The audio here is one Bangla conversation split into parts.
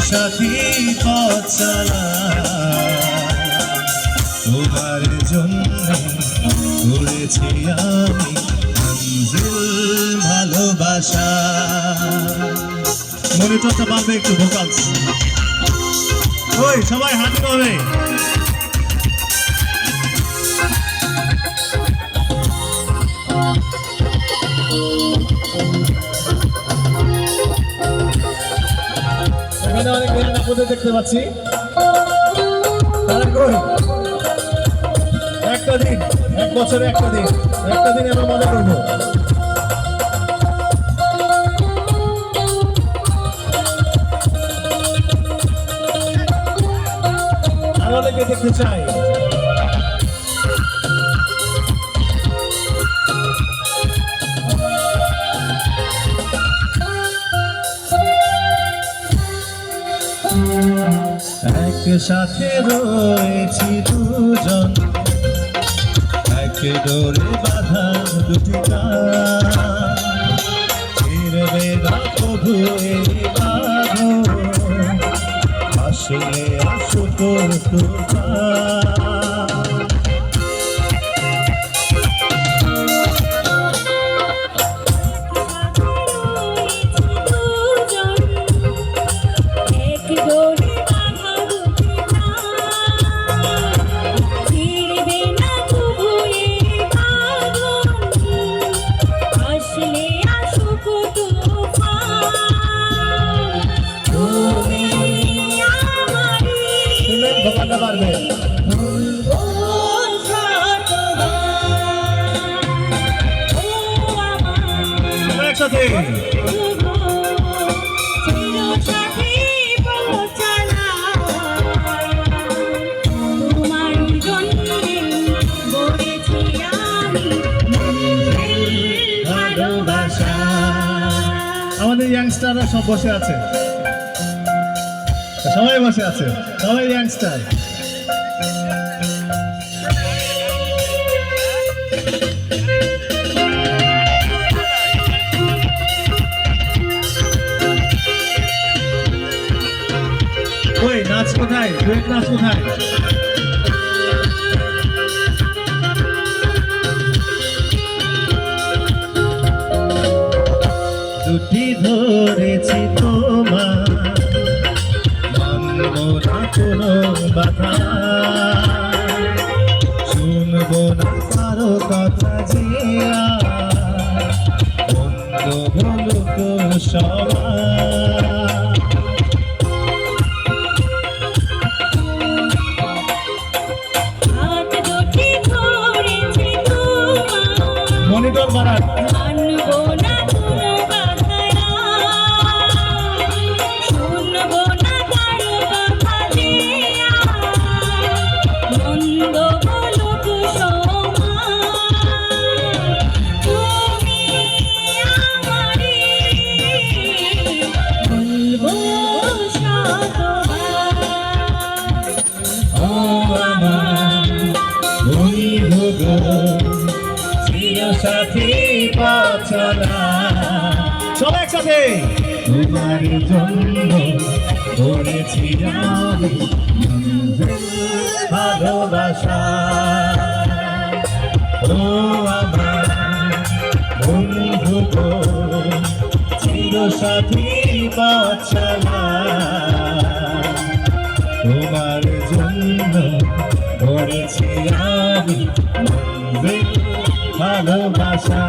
সাথী পথ চলা তোমার জন্য করেছি আমি মঞ্জিল ভালোবাসা। মনিটরটা পাবে একটু ভোকালস। ওই সবাই হাত পাবে। এখানে অনেক মেয়েরা দেখতে পাচ্ছি। একটা দিন, এক বছরে একটা দিন আমরা মজা করবো। আর অনেকে দেখতে চাই। একসাথে রয়েছি দুজন, এক ডোরে বাঁধা দুটি প্রাণ, ছিড়বে না কভু এই বাঁধন, আসলে আসুক তুফান। একসাথে আমাদের ইয়াংস্টাররা সব বসে আছে, সবাই বসে আছে, সবাই ইয়াংস্টার। ওই নাচ কোথায়? ডুয়েট নাচ কোথায়? দুটি ধরেছি তোমার, মানব না কোনো বাধা, শুনবো না কারো কথা যে বন্ধ বলুক সবাই। মনিটর বাড়ান। সাথী পথ চলা সবাই একসাথে তোমার জন্য করেছি আমি ভালোবাসা। ও আমার বন্ধু গো, চির সাথী পথ চলা তোমার জন্য করেছি আমি ভালোবাসা।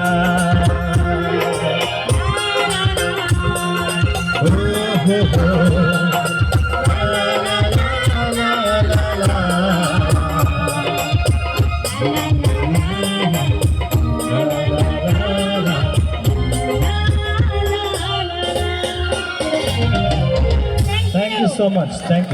Thank you so much. Thank you.